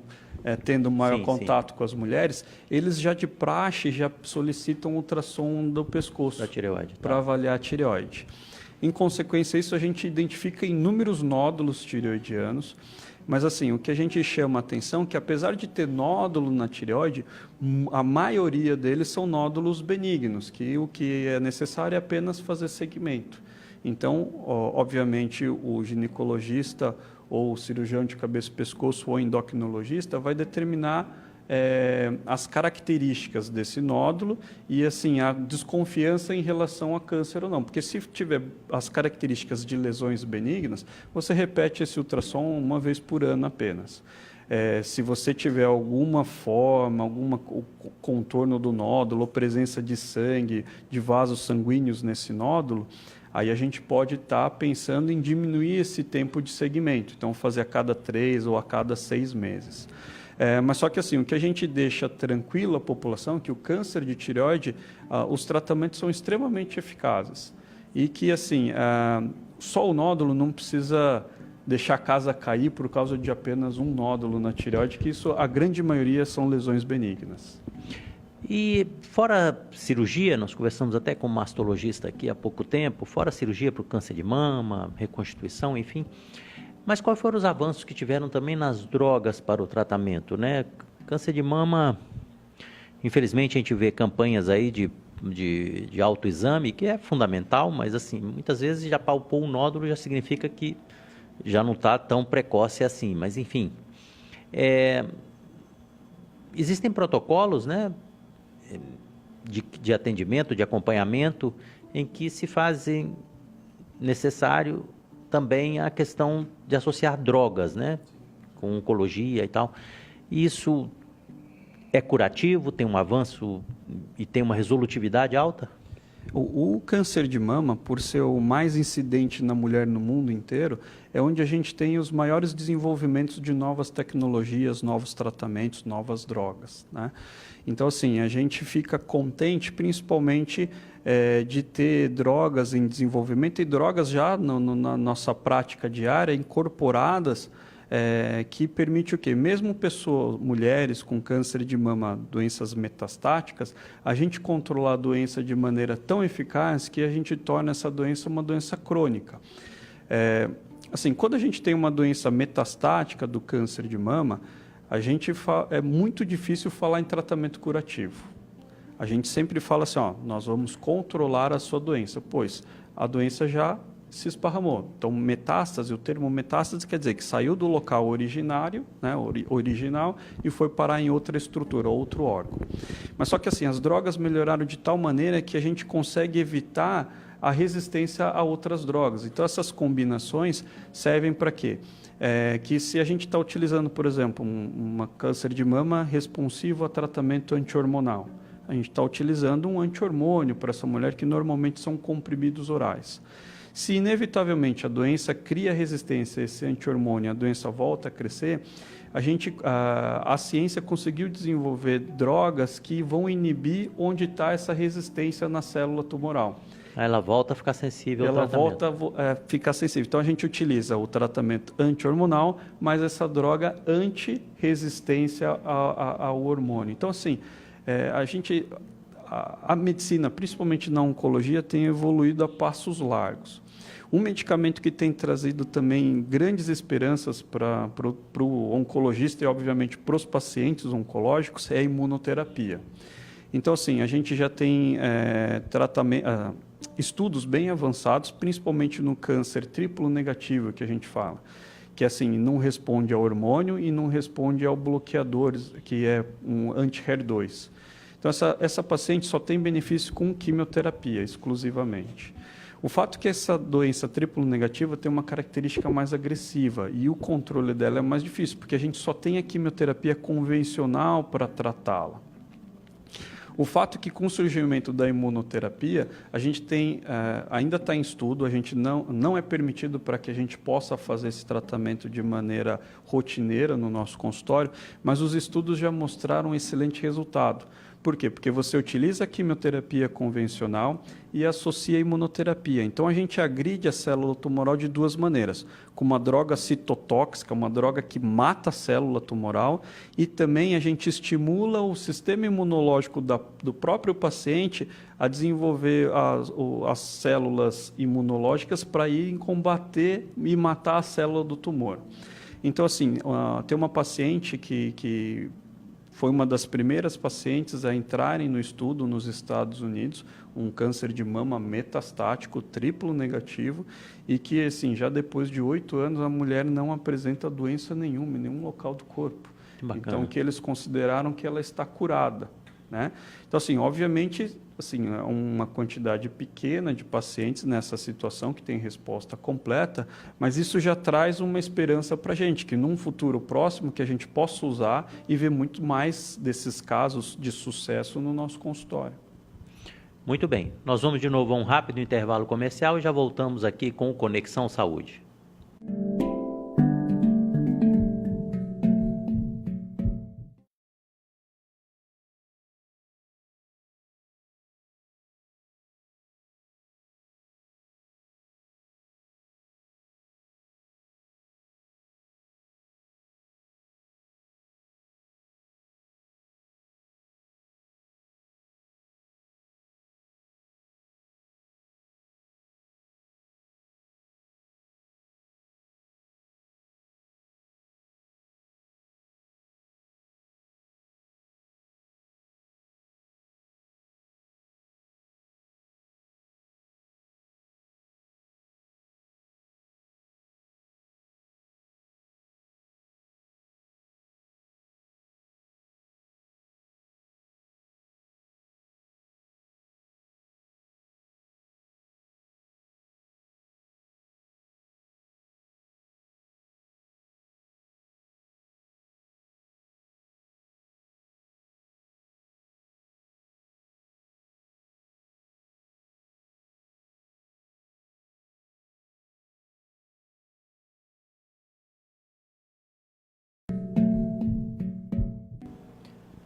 tendo maior contato com as mulheres, eles já de praxe já solicitam ultrassom do pescoço da tireoide, para avaliar a tireoide. Em consequência disso, a gente identifica inúmeros nódulos tireoidianos, mas assim, o que a gente chama a atenção é que apesar de ter nódulo na tireoide, a maioria deles são nódulos benignos, que o que é necessário é apenas fazer segmento. Então, obviamente, o ginecologista ou o cirurgião de cabeça e pescoço ou endocrinologista vai determinar as características desse nódulo e assim a desconfiança em relação a câncer ou não, porque se tiver as características de lesões benignas, você repete esse ultrassom uma vez por ano apenas. Se você tiver alguma forma, algum contorno do nódulo, ou presença de sangue, de vasos sanguíneos nesse nódulo, aí a gente pode estar pensando em diminuir esse tempo de segmento. Então, fazer a cada 3 ou a cada 6 meses. Mas só que assim, o que a gente deixa tranquilo a população é que o câncer de tireoide, os tratamentos são extremamente eficazes. E que assim, só o nódulo não precisa deixar a casa cair por causa de apenas um nódulo na tireoide, que isso, a grande maioria, são lesões benignas. E fora cirurgia, nós conversamos até com um mastologista aqui há pouco tempo, fora cirurgia para o câncer de mama, reconstituição, enfim. Mas quais foram os avanços que tiveram também nas drogas para o tratamento, né? Câncer de mama, infelizmente a gente vê campanhas aí de autoexame, que é fundamental, mas assim, muitas vezes já palpou o nódulo, já significa que já não está tão precoce assim, mas enfim. Existem protocolos, né, de atendimento, de acompanhamento, em que se fazem necessário também a questão de associar drogas, né, com oncologia e tal. Isso é curativo, tem um avanço e tem uma resolutividade alta? O câncer de mama, por ser o mais incidente na mulher no mundo inteiro, é onde a gente tem os maiores desenvolvimentos de novas tecnologias, novos tratamentos, novas drogas, né? Então, assim, a gente fica contente, principalmente, de ter drogas em desenvolvimento e drogas já na nossa prática diária incorporadas, que permite o quê? Mesmo mulheres com câncer de mama, doenças metastáticas, a gente controlar a doença de maneira tão eficaz que a gente torna essa doença uma doença crônica. Assim, quando a gente tem uma doença metastática do câncer de mama, é muito difícil falar em tratamento curativo. A gente sempre fala assim, nós vamos controlar a sua doença, pois a doença já se esparramou. Então, metástase, o termo metástase quer dizer que saiu do local originário, né, original, e foi parar em outra estrutura, outro órgão. Mas só que assim, as drogas melhoraram de tal maneira que a gente consegue evitar a resistência a outras drogas. Então, essas combinações servem para quê? Que se a gente está utilizando, por exemplo, um câncer de mama responsivo a tratamento anti-hormonal, a gente está utilizando um anti-hormônio para essa mulher, que normalmente são comprimidos orais. Se inevitavelmente a doença cria resistência a esse anti-hormônio, a doença volta a crescer, a ciência conseguiu desenvolver drogas que vão inibir onde está essa resistência na célula tumoral. Ela volta a ficar sensível ao tratamento. Ela volta a ficar sensível. Então, a gente utiliza o tratamento anti-hormonal, mas essa droga anti-resistência ao hormônio. Então, assim, a medicina, principalmente na oncologia, tem evoluído a passos largos. Um medicamento que tem trazido também grandes esperanças para o oncologista e, obviamente, para os pacientes oncológicos é a imunoterapia. Então, assim, a gente já tem estudos bem avançados, principalmente no câncer triplo negativo que a gente fala, que assim, não responde ao hormônio e não responde ao bloqueador, que é um anti-HER2. Então, essa paciente só tem benefício com quimioterapia, exclusivamente. O fato é que essa doença triplo negativa tem uma característica mais agressiva e o controle dela é mais difícil, porque a gente só tem a quimioterapia convencional para tratá-la. O fato é que com o surgimento da imunoterapia, a gente ainda está em estudo, a gente não é permitido para que a gente possa fazer esse tratamento de maneira rotineira no nosso consultório, mas os estudos já mostraram um excelente resultado. Por quê? Porque você utiliza a quimioterapia convencional e associa a imunoterapia. Então, a gente agride a célula tumoral de duas maneiras. Com uma droga citotóxica, uma droga que mata a célula tumoral, e também a gente estimula o sistema imunológico do próprio paciente a desenvolver as células imunológicas para ir combater e matar a célula do tumor. Então, assim, tem uma paciente que foi uma das primeiras pacientes a entrarem no estudo nos Estados Unidos, um câncer de mama metastático, triplo negativo, e que, assim, já depois de 8 anos, a mulher não apresenta doença nenhuma em nenhum local do corpo. Então, que eles consideraram que ela está curada. né? Então, assim, obviamente, assim, é uma quantidade pequena de pacientes nessa situação que tem resposta completa, mas isso já traz uma esperança para a gente, que num futuro próximo que a gente possa usar e ver muito mais desses casos de sucesso no nosso consultório. Muito bem, nós vamos de novo a um rápido intervalo comercial e já voltamos aqui com o Conexão Saúde.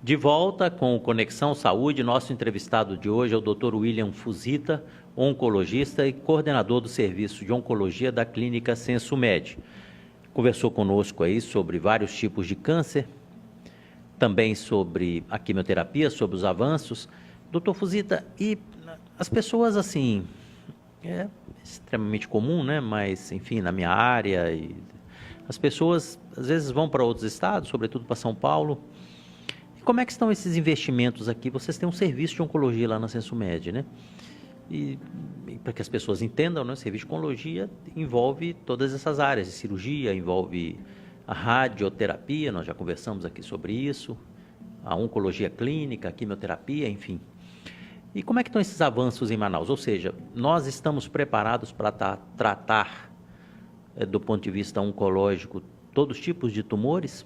De volta com o Conexão Saúde, nosso entrevistado de hoje é o Dr. William Fuzita, oncologista e coordenador do Serviço de Oncologia da Clínica SensoMed. Conversou conosco aí sobre vários tipos de câncer, também sobre a quimioterapia, sobre os avanços. Dr. Fuzita, e as pessoas assim, é extremamente comum, né? Mas, enfim, na minha área, as pessoas às vezes vão para outros estados, sobretudo para São Paulo. Como é que estão esses investimentos aqui? Vocês têm um serviço de oncologia lá na SensoMed, né? E para que as pessoas entendam, né? O serviço de oncologia envolve todas essas áreas de cirurgia, envolve a radioterapia, nós já conversamos aqui sobre isso, a oncologia clínica, a quimioterapia, enfim. E como é que estão esses avanços em Manaus? Ou seja, nós estamos preparados para tratar, do ponto de vista oncológico, todos os tipos de tumores?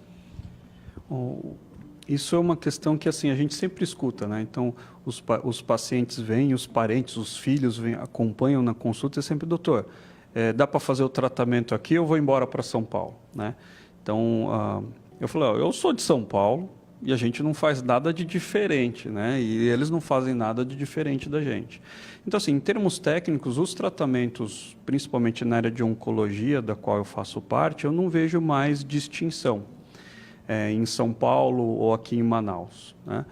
Isso é uma questão que assim a gente sempre escuta, né? Então, os pacientes vêm, os parentes, os filhos vêm, acompanham na consulta e sempre, doutor, dá para fazer o tratamento aqui ou eu vou embora para São Paulo, né? Então, eu falei, eu sou de São Paulo e a gente não faz nada de diferente, né? E eles não fazem nada de diferente da gente. Então, assim, em termos técnicos, os tratamentos, principalmente na área de oncologia, da qual eu faço parte, eu não vejo mais distinção. Em São Paulo ou aqui em Manaus, né?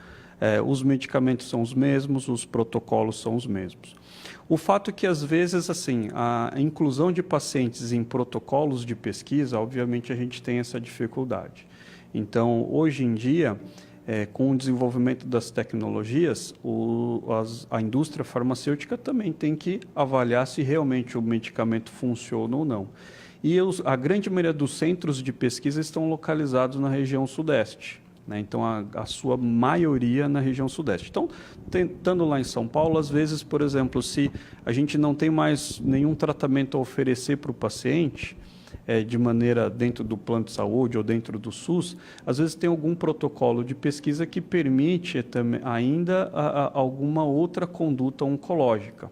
Os medicamentos são os mesmos, os protocolos são os mesmos. O fato é que, às vezes, assim, a inclusão de pacientes em protocolos de pesquisa, obviamente, a gente tem essa dificuldade. Então, hoje em dia, com o desenvolvimento das tecnologias, a indústria farmacêutica também tem que avaliar se realmente o medicamento funciona ou não. E a grande maioria dos centros de pesquisa estão localizados na região sudeste, né? Então, a sua maioria na região sudeste. Então, estando lá em São Paulo, às vezes, por exemplo, se a gente não tem mais nenhum tratamento a oferecer para o paciente, de maneira dentro do plano de saúde ou dentro do SUS, às vezes tem algum protocolo de pesquisa que permite ainda alguma outra conduta oncológica.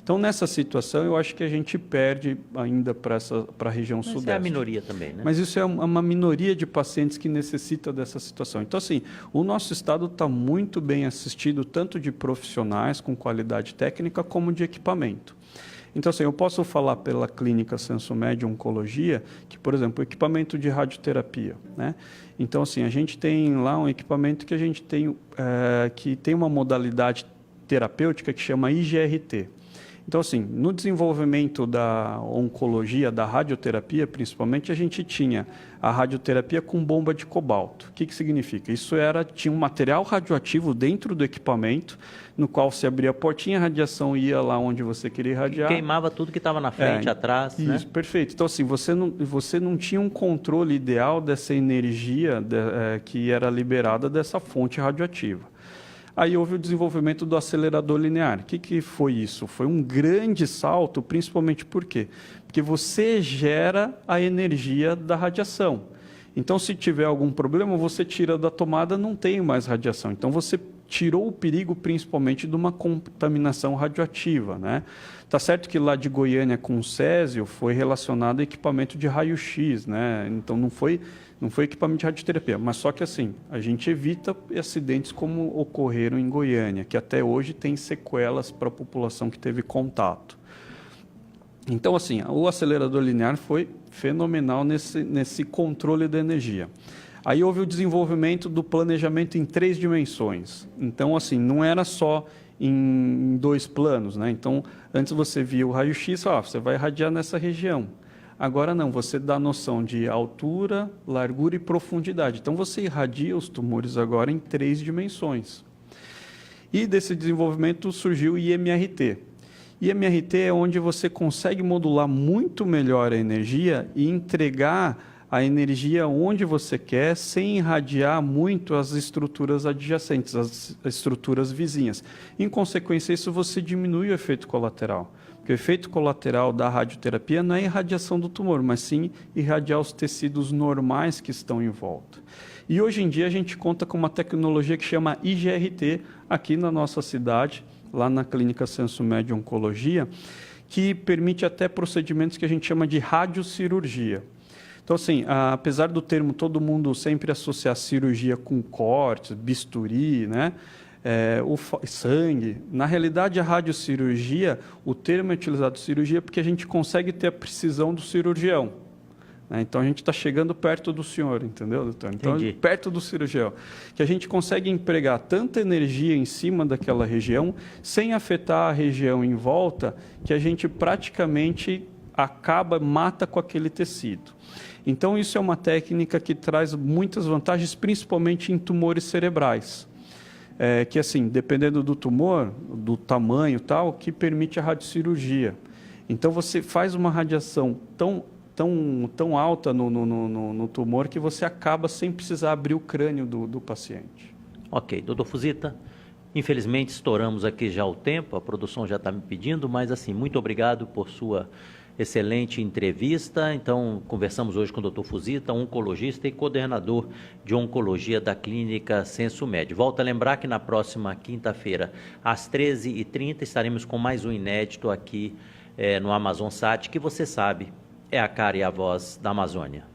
Então, nessa situação, eu acho que a gente perde ainda para a região sudeste. Isso é a minoria também, né? Mas isso é uma minoria de pacientes que necessita dessa situação. Então, assim, o nosso estado está muito bem assistido, tanto de profissionais com qualidade técnica, como de equipamento. Então, assim, eu posso falar pela clínica SensoMed Oncologia, que, por exemplo, o equipamento de radioterapia, né? Então, assim, a gente tem lá um equipamento que a gente tem, que tem uma modalidade terapêutica que chama IGRT. Então, assim, no desenvolvimento da oncologia, da radioterapia, principalmente, a gente tinha a radioterapia com bomba de cobalto. O que significa? Isso tinha um material radioativo dentro do equipamento, no qual se abria a portinha, a radiação ia lá onde você queria irradiar. Queimava tudo que estava na frente, atrás, isso, né? Perfeito. Então, assim, você não tinha um controle ideal dessa energia que era liberada dessa fonte radioativa. Aí houve o desenvolvimento do acelerador linear. O que foi isso? Foi um grande salto, principalmente por quê? Porque você gera a energia da radiação. Então, se tiver algum problema, você tira da tomada, não tem mais radiação. Então, você tirou o perigo, principalmente, de uma contaminação radioativa, né? Tá certo que lá de Goiânia com o Césio foi relacionado a equipamento de raio-x, né? Então, não foi equipamento de radioterapia, mas só que assim, a gente evita acidentes como ocorreram em Goiânia, que até hoje tem sequelas para a população que teve contato. Então, assim, o acelerador linear foi fenomenal nesse controle da energia. Aí houve o desenvolvimento do planejamento em 3 dimensões. Então, assim, não era só em 2 planos, né? Então, antes você via o raio-x, você vai irradiar nessa região. Agora não, você dá a noção de altura, largura e profundidade. Então, você irradia os tumores agora em 3 dimensões. E desse desenvolvimento surgiu o IMRT. IMRT é onde você consegue modular muito melhor a energia e entregar a energia onde você quer, sem irradiar muito as estruturas adjacentes, as estruturas vizinhas. Em consequência, isso você diminui o efeito colateral. Porque o efeito colateral da radioterapia não é a irradiação do tumor, mas sim irradiar os tecidos normais que estão em volta. E hoje em dia a gente conta com uma tecnologia que chama IGRT, aqui na nossa cidade, lá na Clínica SensoMed Oncologia, que permite até procedimentos que a gente chama de radiocirurgia. Então, assim, apesar do termo todo mundo sempre associar cirurgia com cortes, bisturi, né? O sangue, na realidade a radiocirurgia, o termo é utilizado cirurgia porque a gente consegue ter a precisão do cirurgião. Né? Então a gente está chegando perto do senhor, entendeu, doutor? Então, perto do cirurgião. Que a gente consegue empregar tanta energia em cima daquela região, sem afetar a região em volta, que a gente praticamente mata com aquele tecido. Então isso é uma técnica que traz muitas vantagens, principalmente em tumores cerebrais. Que assim, dependendo do tumor, do tamanho tal, que permite a radiocirurgia. Então você faz uma radiação tão alta no tumor que você acaba sem precisar abrir o crânio do paciente. Ok, doutor Fuzita, infelizmente estouramos aqui já o tempo, a produção já está me pedindo, mas assim, muito obrigado por sua excelente entrevista. Então, conversamos hoje com o doutor Fuzita, oncologista e coordenador de oncologia da Clínica SensoMed. Volto a lembrar que na próxima quinta-feira, às 13h30, estaremos com mais um inédito aqui no Amazon Sat, que você sabe, é a cara e a voz da Amazônia.